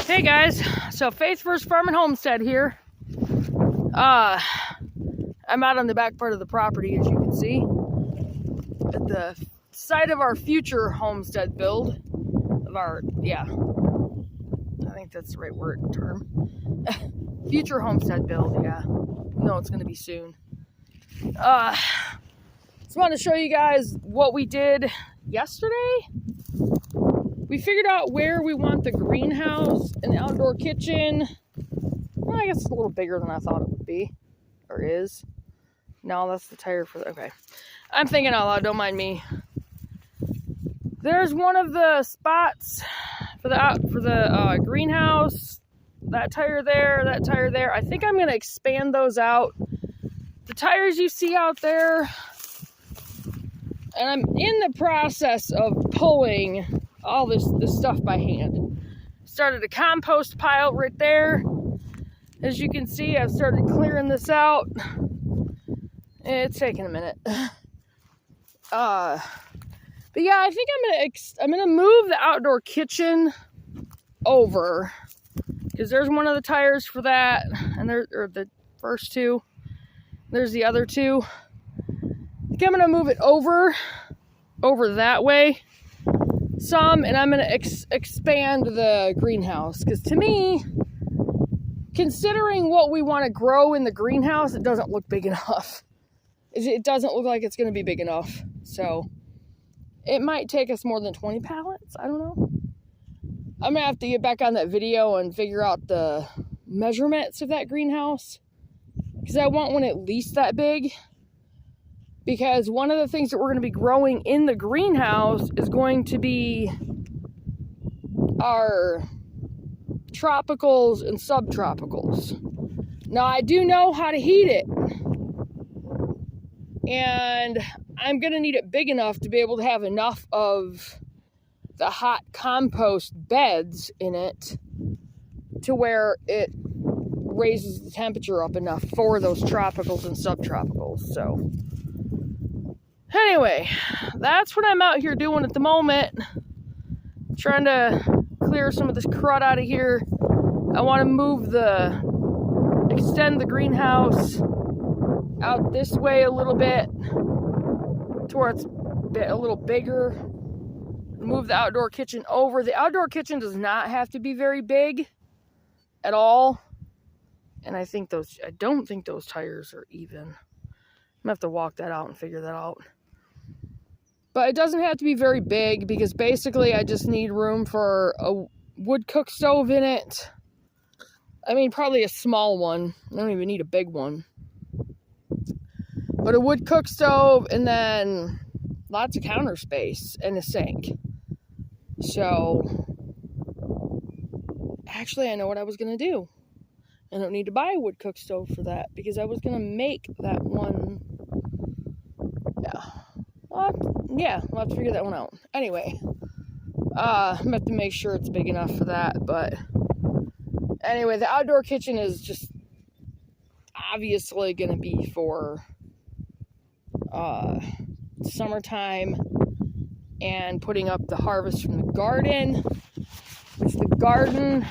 Hey guys, so Faith vs. Farm and Homestead here. I'm out on the back part of the property, as you can see, at the site of our future homestead build. I think that's the right term. Future homestead build, yeah. No, it's gonna be soon. Just wanted to show you guys what we did yesterday. We figured out where we want the greenhouse and the outdoor kitchen. Well, I guess it's a little bigger than I thought it would be, or is. No, that's the tire for, okay. I'm thinking out loud, don't mind me. There's one of the spots for the greenhouse. That tire there, that tire there. I think I'm gonna expand those out. The tires you see out there, and I'm in the process of pulling all this stuff by hand. Started a compost pile right there. As you can see, I've started clearing this out. It's taking a minute. But yeah, I think I'm gonna move the outdoor kitchen over, because there's one of the tires for that, and or the first two. There's the other two. I think I'm gonna move it over that way some, and I'm gonna expand the greenhouse, because to me, considering what we want to grow in the greenhouse, it doesn't look big enough. It doesn't look like it's going to be big enough. So it might take us more than 20 pallets. I don't know. I'm going to have to get back on that video and figure out the measurements of that greenhouse, because I want one at least that big. Because one of the things that we're going to be growing in the greenhouse is going to be our tropicals and subtropicals. Now, I do know how to heat it, and I'm going to need it big enough to be able to have enough of the hot compost beds in it to where it raises the temperature up enough for those tropicals and subtropicals. So anyway, that's what I'm out here doing at the moment. Trying to clear some of this crud out of here. I want to extend the greenhouse out this way a little bit to where it's a little bigger. Move the outdoor kitchen over. The outdoor kitchen does not have to be very big at all. And I don't think those tires are even. I'm gonna have to walk that out and figure that out. But it doesn't have to be very big, because basically I just need room for a wood cook stove in it. I mean, probably a small one. I don't even need a big one. But a wood cook stove, and then lots of counter space and a sink. So, actually, I know what I was going to do. I don't need to buy a wood cook stove for that, because I was going to make that one. Yeah, we'll have to figure that one out. Anyway, I'm going to have to make sure it's big enough for that. But anyway, the outdoor kitchen is just obviously going to be for summertime and putting up the harvest from the garden. Which the garden,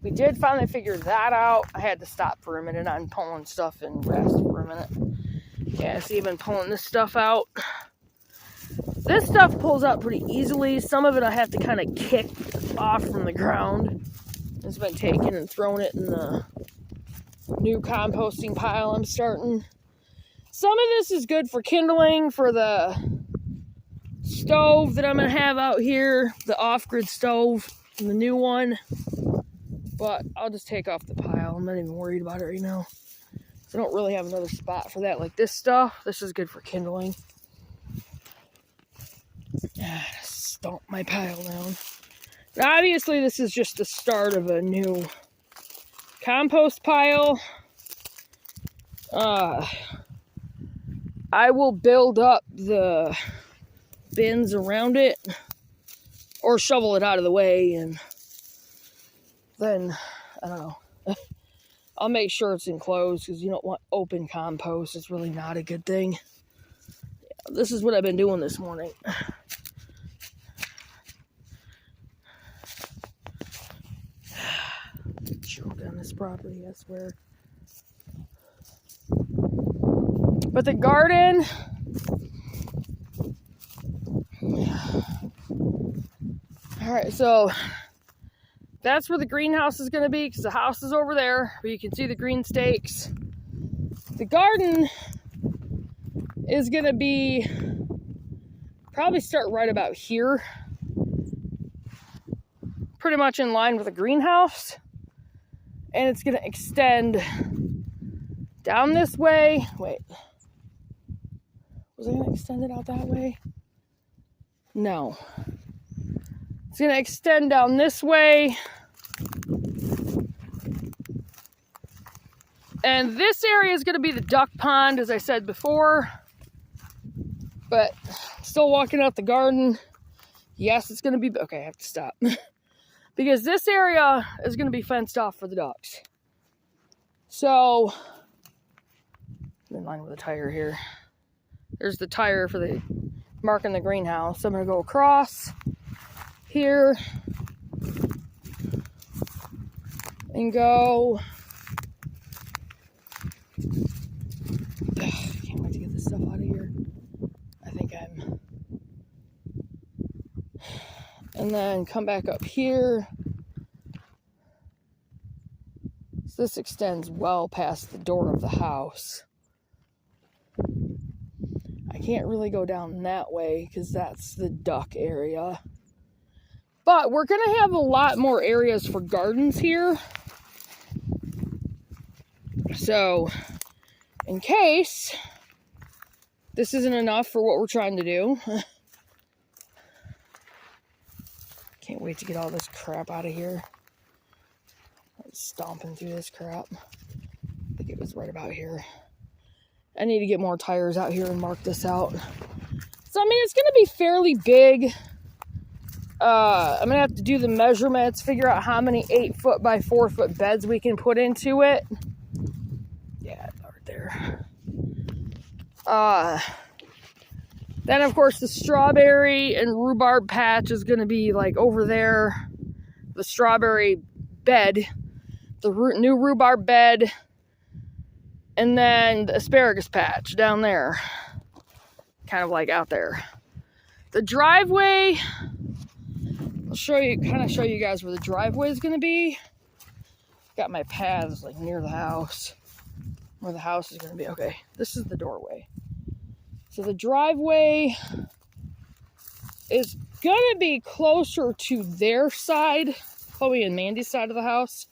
we did finally figure that out. I had to stop for a minute on pulling stuff and rest for a minute. Yeah, see, I've been pulling this stuff out. This stuff pulls out pretty easily. Some of it I have to kind of kick off from the ground. It's been taken and thrown it in the new composting pile I'm starting. Some of this is good for kindling for the stove that I'm going to have out here. The off-grid stove, the new one. But I'll just take off the pile. I'm not even worried about it right now. I don't really have another spot for that. Like this stuff, this is good for kindling. Stomp my pile down. Now, obviously, this is just the start of a new compost pile. I will build up the bins around it, or shovel it out of the way, and then, I don't know. I'll make sure it's enclosed, because you don't want open compost. It's really not a good thing. Yeah, this is what I've been doing this morning. this property, I swear. But the garden, all right, so that's where the greenhouse is going to be, because the house is over there, where you can see the green stakes. The garden is going to be, probably start right about here, pretty much in line with the greenhouse, and it's going to extend down this way. Wait, was I going to extend it out that way? No. It's going to extend down this way. And this area is going to be the duck pond, as I said before. But still walking out the garden. Yes, it's going to be... Okay, I have to stop. Because this area is going to be fenced off for the ducks. So, I'm in line with the tire here. There's the tire for the marking the greenhouse. I'm going to go across here and go. Can't wait to get this stuff out of here. I think I'm. And then come back up here. So this extends well past the door of the house. I can't really go down that way because that's the duck area. But we're going to have a lot more areas for gardens here. So, in case this isn't enough for what we're trying to do. Can't wait to get all this crap out of here. I'm stomping through this crap. I think it was right about here. I need to get more tires out here and mark this out. So, I mean, it's going to be fairly big. I'm going to have to do the measurements, figure out how many 8-foot by 4-foot beds we can put into it. Yeah, right there. Then, of course, the strawberry and rhubarb patch is going to be, like, over there. The strawberry bed. The new rhubarb bed. And then the asparagus patch down there. Kind of, like, out there. The driveway... I'll show you guys where the driveway is going to be. Got my paths, like, near the house. Where the house is going to be. Okay, this is the doorway. So the driveway is going to be closer to their side, Chloe and Mandy's side of the house.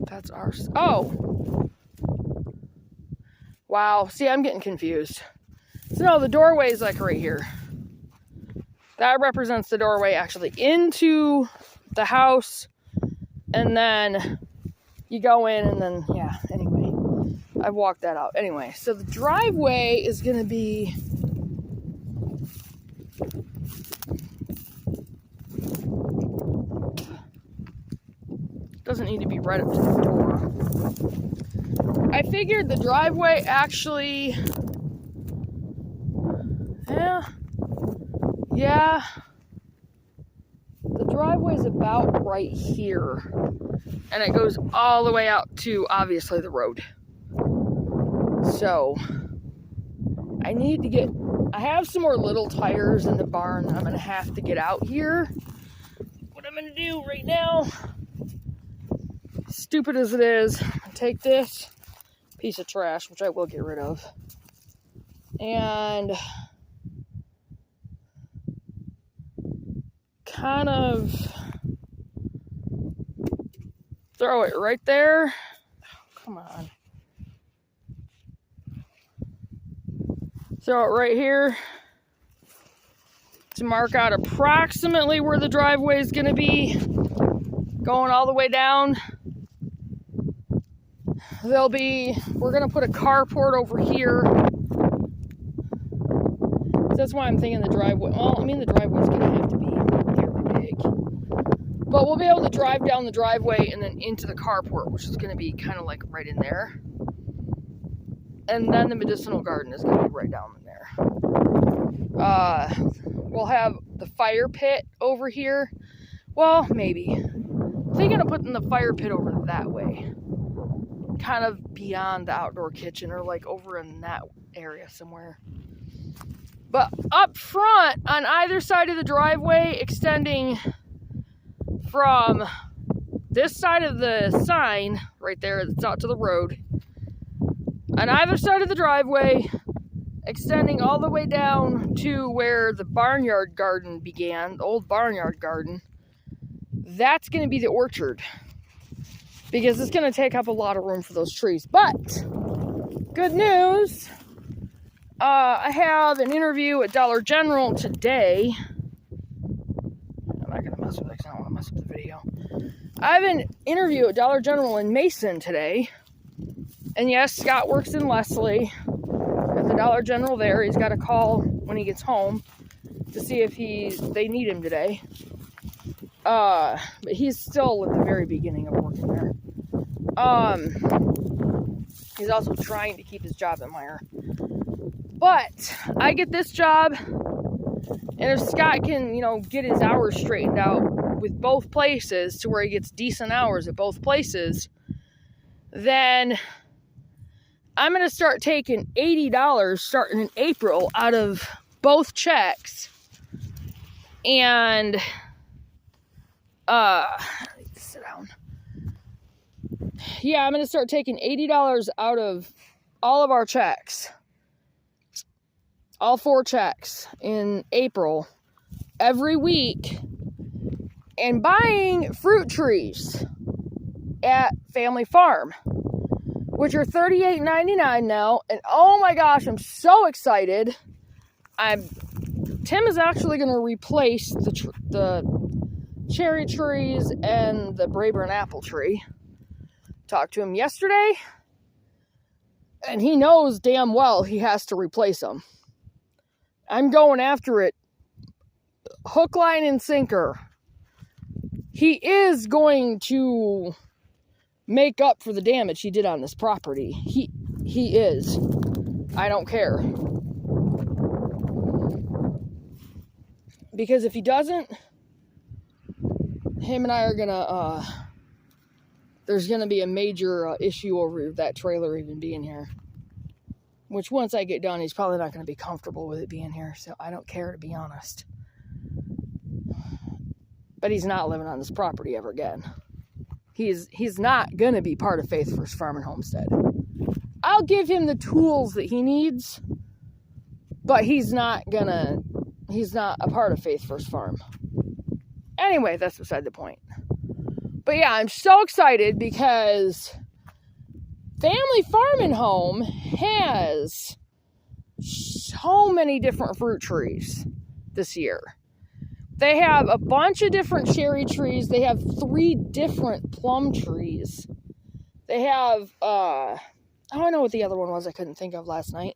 That's ours. Oh! Wow, see, I'm getting confused. So no, the doorway is like right here. That represents the doorway actually into the house, and then you go in, and then, yeah, anyway, I've walked that out. Anyway, so the driveway is going to be, doesn't need to be right up to the door. I figured the driveway actually, yeah, the driveway is about right here, and it goes all the way out to, obviously, the road. So, I need to get, I have some more little tires in the barn that I'm going to have to get out here. What I'm going to do right now, stupid as it is, take this piece of trash, which I will get rid of, and kind of throw it right there. Oh, come on. Throw it right here to mark out approximately where the driveway is going to be, going all the way down. We're going to put a carport over here. That's why I'm thinking the driveway, well, I mean, the driveway's going to have to be fairly big. But we'll be able to drive down the driveway and then into the carport, which is going to be kind of like right in there. and then the medicinal garden is going to be right down in there. We'll have the fire pit over here. Well, maybe. I'm thinking of putting the fire pit over that way. Kind of beyond the outdoor kitchen, or like over in that area somewhere. But up front, on either side of the driveway, extending from this side of the sign, right there, that's out to the road, on either side of the driveway, extending all the way down to where the barnyard garden began, the old barnyard garden, that's going to be the orchard. Because it's going to take up a lot of room for those trees. But, good news, I have an interview at Dollar General today. I'm not going to mess with it because I don't want to mess with the video. I have an interview at Dollar General in Mason today. And yes, Scott works in Leslie at the Dollar General there. He's got a call when he gets home to see if they need him today. But he's still at the very beginning of working there. He's also trying to keep his job at Meijer. But I get this job, and if Scott can, get his hours straightened out with both places to where he gets decent hours at both places, then I'm going to start taking $80 starting in April out of both checks. And, sit down. Yeah, I'm going to start taking $80 out of all of our checks. All 4 checks in April every week. And buying fruit trees at Family Farm, which are $38.99 now. And oh my gosh, I'm so excited. Tim is actually going to replace the cherry trees and the Braeburn apple tree. Talked to him yesterday, and he knows damn well he has to replace them. I'm going after it hook, line, and sinker. He is going to make up for the damage he did on this property. He is. I don't care. Because if he doesn't, him and I are gonna, there's gonna be a major issue over that trailer even being here. Which once I get done, he's probably not gonna be comfortable with it being here, so I don't care, to be honest. But he's not living on this property ever again. He's not gonna be part of Faith First Farm and Homestead. I'll give him the tools that he needs, but he's not a part of Faith First Farm. Anyway, that's beside the point. But yeah, I'm so excited because Family Farm and Home has so many different fruit trees this year. They have a bunch of different cherry trees. They have 3 different plum trees. They have, I don't know what the other one was I couldn't think of last night.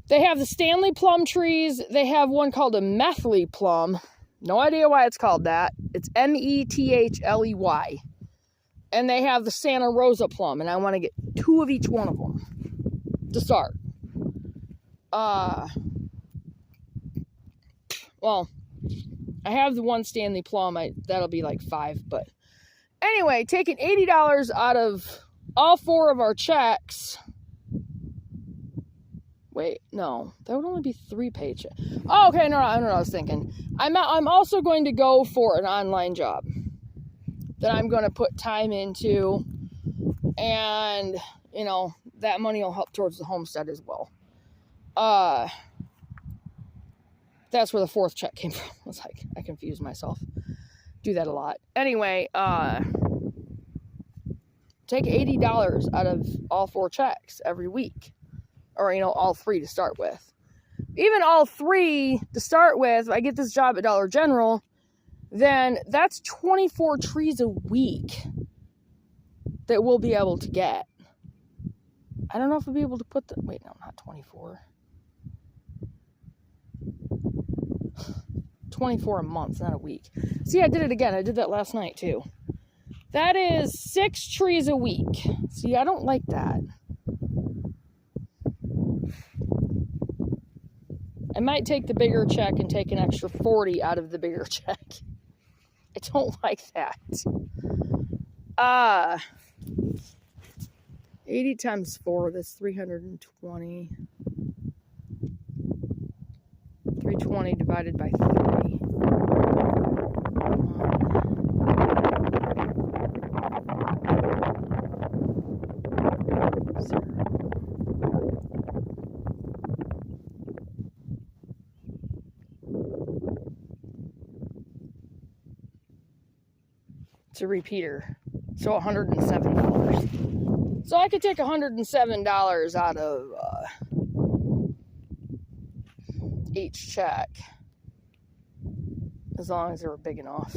They have the Stanley plum trees. They have one called a Methley plum. No idea why it's called that. It's Methley. And they have the Santa Rosa plum. And I want to get 2 of each one of them to start. Well, I have the one Stanley plum. That'll be like 5. But anyway, taking $80 out of all 4 of our checks. Wait, no, that would only be 3 paychecks. Oh, okay, no, I don't know what I was thinking. I'm also going to go for an online job that I'm going to put time into, and, that money will help towards the homestead as well. That's where the 4th check came from. I was like, I confused myself. Do that a lot. Anyway, take $80 out of all 4 checks every week. Or, all 3 to start with. Even all 3 to start with, if I get this job at Dollar General, then that's 24 trees a week that we'll be able to get. I don't know if we'll be able to put wait, no, not 24. 24 a month, not a week. See, I did it again. I did that last night, too. That is 6 trees a week. See, I don't like that. I might take the bigger check and take an extra 40 out of the bigger check. I don't like that. 80 times 4, that's 320. 320 divided by 3. It's a repeater, so $107. So I could take $107 out of each check, as long as they were big enough.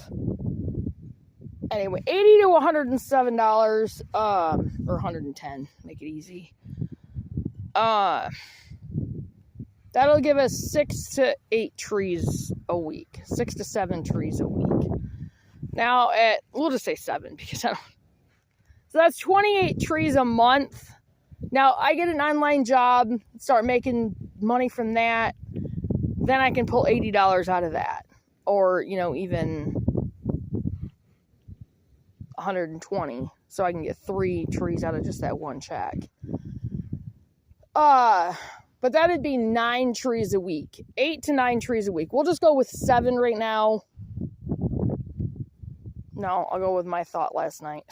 Anyway, $80 to $107, or $110, make it easy. That'll give us 6 to 8 trees a week, 6 to 7 trees a week. Now, we'll just say 7 because I don't. So that's 28 trees a month. Now, I get an online job, start making money from that. Then I can pull $80 out of that. Or, even 120. So I can get 3 trees out of just that one check. But that'd be 9 trees a week. 8 to 9 trees a week. We'll just go with 7 right now. No, I'll go with my thought last night.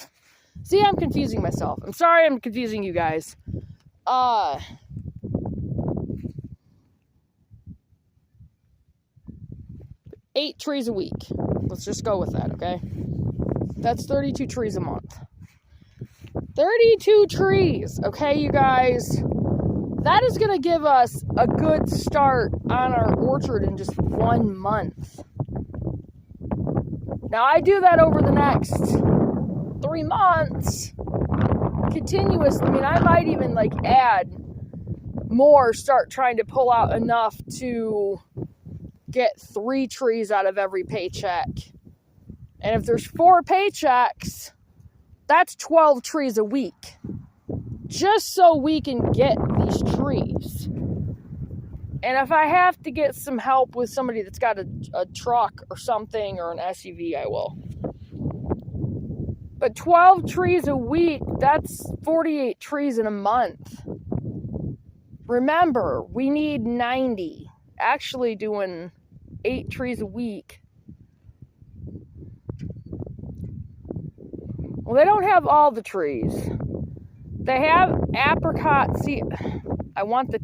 See, I'm confusing myself. I'm sorry I'm confusing you guys. 8 trees a week. Let's just go with that, okay? That's 32 trees a month. 32 trees, okay, you guys? That is going to give us a good start on our orchard in just 1 month. Now, I do that over the next 3 months, continuously. I mean, I might even, add more, start trying to pull out enough to get 3 trees out of every paycheck. And if there's 4 paychecks, that's 12 trees a week. Just so we can get these trees. And if I have to get some help with somebody that's got a truck or something or an SUV, I will. But 12 trees a week, that's 48 trees in a month. Remember, we need 90. Actually doing 8 trees a week. Well, they don't have all the trees. They have apricot. See, I want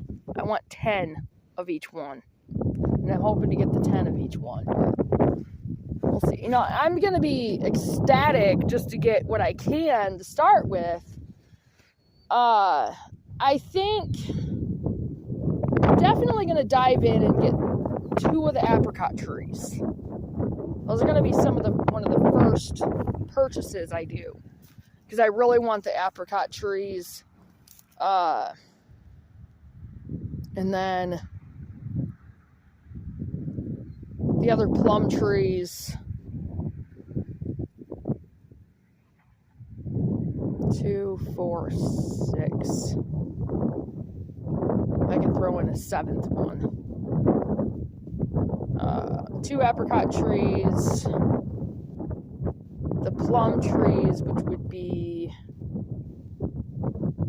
10 of each one. And I'm hoping to get the 10 of each one. We'll see. I'm going to be ecstatic just to get what I can to start with. I think I'm definitely going to dive in and get 2 of the apricot trees. Those are going to be one of the first purchases I do. Because I really want the apricot trees. And then the other plum trees. 2, 4, 6. I can throw in a 7th one. 2 apricot trees. The plum trees, which would be,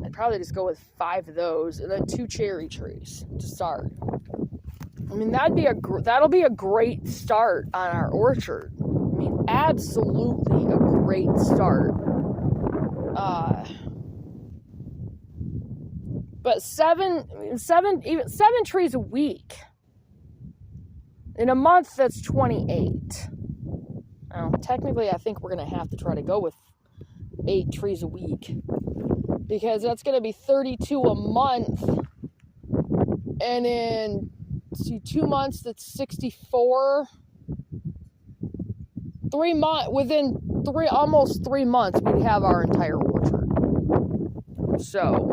I'd probably just go with 5 of those, and then 2 cherry trees to start. I mean, that'll be a great start on our orchard. I mean, absolutely a great start. But 7 trees a week. In a month, that's 28. Technically, I think we're going to have to try to go with 8 trees a week. Because that's going to be 32 a month. And in 2 months, that's 64. Within almost 3 months, we'd have our entire orchard. So,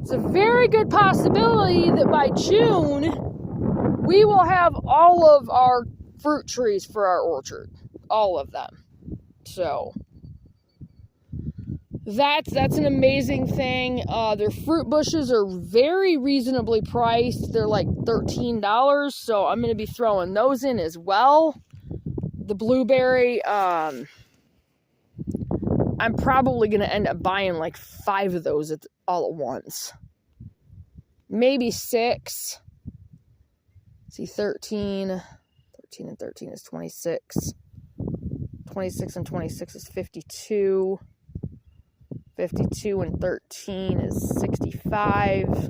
it's a very good possibility that by June, we will have all of our fruit trees for our orchard. All of them. So, that's an amazing thing. Their fruit bushes are very reasonably priced. They're like $13, so I'm going to be throwing those in as well. The blueberry, I'm probably going to end up buying like 5 of those all at once. Maybe 6. See, 13 and 13 is 26. 26 and 26 is 52. 52 and 13 is 65.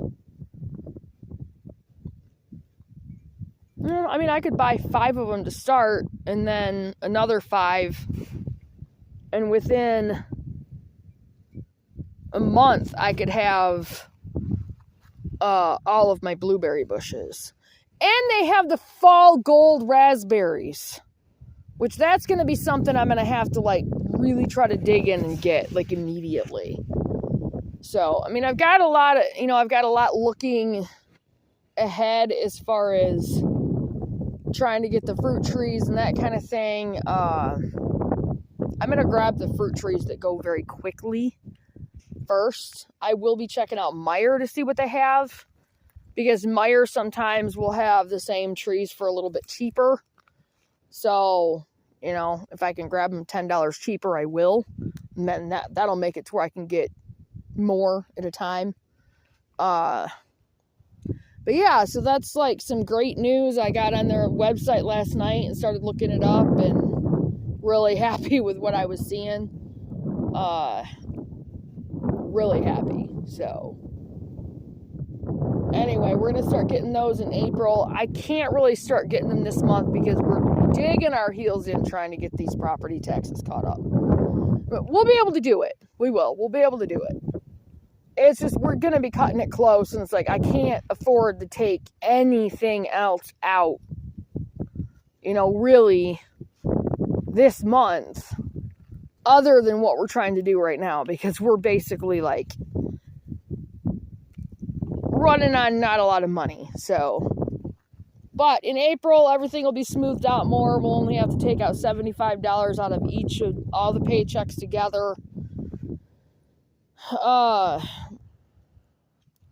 I mean, I could buy 5 of them to start, and then another 5. And within a month, I could have all of my blueberry bushes. And they have the fall gold raspberries, which that's going to be something I'm going to have to like really try to dig in and get like immediately. So, I mean, I've got a lot looking ahead as far as trying to get the fruit trees and that kind of thing. I'm going to grab the fruit trees that go very quickly first. I will be checking out Meijer to see what they have, because Meijer sometimes will have the same trees for a little bit cheaper. So, you know, if I can grab them $10 cheaper, I will. And then that'll make it to where I can get more at a time. But yeah, so that's like some great news. I got on their website last night and started looking it up, and really happy with what I was seeing. Really happy. So anyway, we're going to start getting those in April. I can't really start getting them this month because we're digging our heels in trying to get these property taxes caught up. But we'll be able to do it. We will. We'll be able to do it. It's just we're going to be cutting it close, and it's like I can't afford to take anything else out, you know, really this month other than what we're trying to do right now, because we're basically like running on not a lot of money. So, but in April, everything will be smoothed out more. We'll only have to take out $75 out of each of all the paychecks together.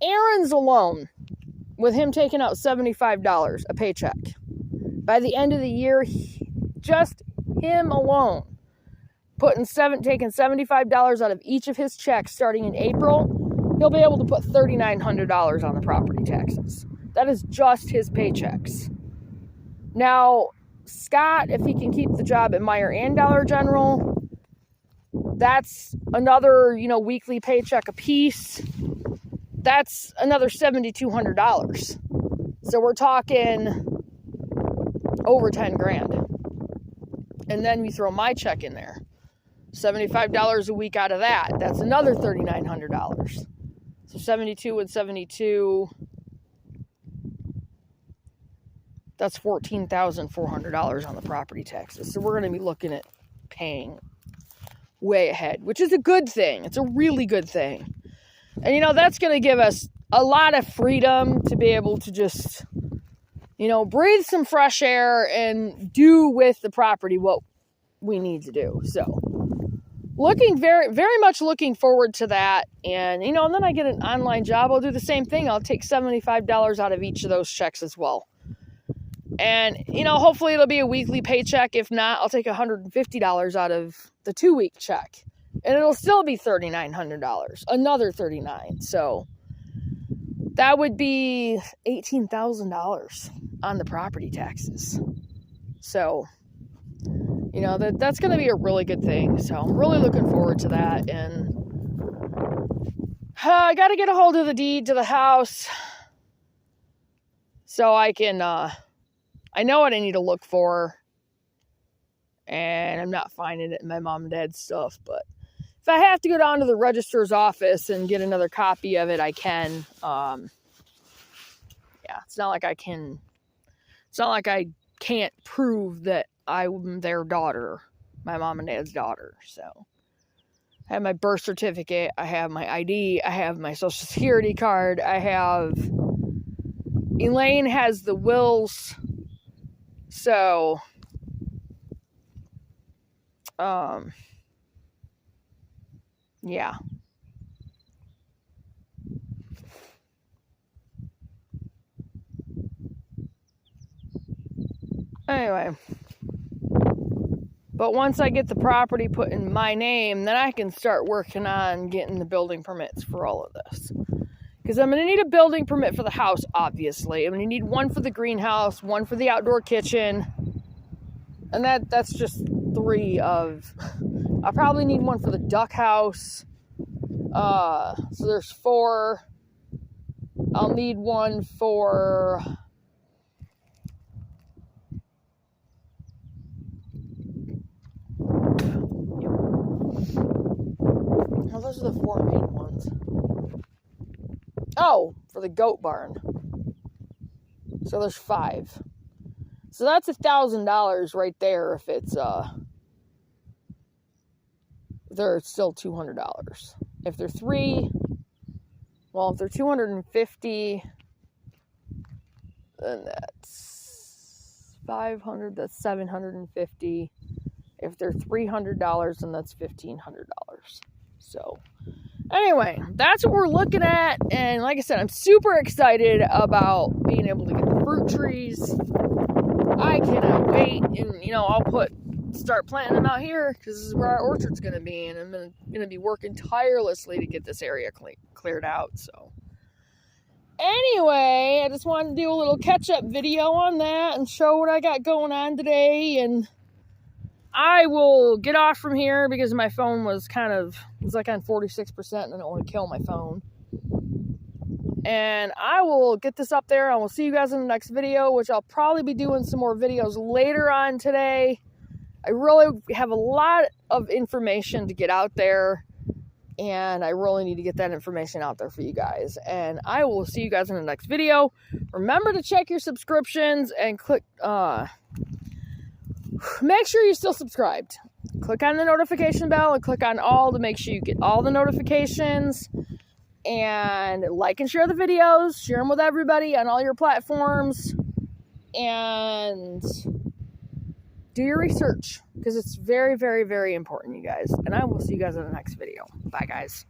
Aaron's alone, with him taking out $75 a paycheck. By the end of the year, just him alone, taking $75 out of each of his checks starting in April, he'll be able to put $3,900 on the property taxes. That is just his paychecks. Now, Scott, if he can keep the job at Meijer and Dollar General, that's another, you know, weekly paycheck apiece. That's another $7,200. So we're talking over 10 grand. And then we throw my check in there. $75 a week out of that. That's another $3,900. So 72 and 72. That's $14,400 on the property taxes. So we're going to be looking at paying way ahead, which is a good thing. It's a really good thing. And, you know, that's going to give us a lot of freedom to be able to just, you know, breathe some fresh air and do with the property what we need to do. So, very, very much looking forward to that. And, you know, and then I get an online job. I'll do the same thing. I'll take $75 out of each of those checks as well. And, you know, hopefully it'll be a weekly paycheck. If not, I'll take $150 out of the 2-week check. And it'll still be $3,900. Another $39,000. So that would be $18,000 on the property taxes. So, you know, that's going to be a really good thing. So I'm really looking forward to that. And I got to get a hold of the deed to the house so I can, I know what I need to look for. And I'm not finding it in my mom and dad's stuff, but if I have to go down to the registrar's office and get another copy of it, I can. Yeah, it's not like I can't prove that I'm their daughter, my mom and dad's daughter. So I have my birth certificate, I have my ID, I have my social security card, Elaine has the wills. So, yeah. Anyway, but once I get the property put in my name, then I can start working on getting the building permits for all of this. Because I'm going to need a building permit for the house, obviously. I'm going to need one for the greenhouse, one for the outdoor kitchen. And that's just 3 of... I'll probably need one for the duck house. So there's 4. I'll need one for... Oh, those are the 4 main ones. Oh, for the goat barn. So there's 5. So that's $1,000 right there if it's they're still $200. If they're 3, well, if they're 250, then that's 500, that's 750. If they're $300, then that's $1,500. So anyway, that's what we're looking at. And like I said, I'm super excited about being able to get the fruit trees. I cannot wait. And, I'll start planting them out here because this is where our orchard's going to be. And I'm going to be working tirelessly to get this area cleared out. So anyway, I just wanted to do a little catch-up video on that and show what I got going on today. And I will get off from here because my phone was like on 46% and I don't want to kill my phone. And I will get this up there and we'll see you guys in the next video, which I'll probably be doing some more videos later on today. I really have a lot of information to get out there and I really need to get that information out there for you guys. And I will see you guys in the next video. Remember to check your subscriptions and click, make sure you're still subscribed. Click on the notification bell and click on all to make sure you get all the notifications. And like and share the videos. Share them with everybody on all your platforms. And do your research. Because it's very, very, very important, you guys. And I will see you guys in the next video. Bye, guys.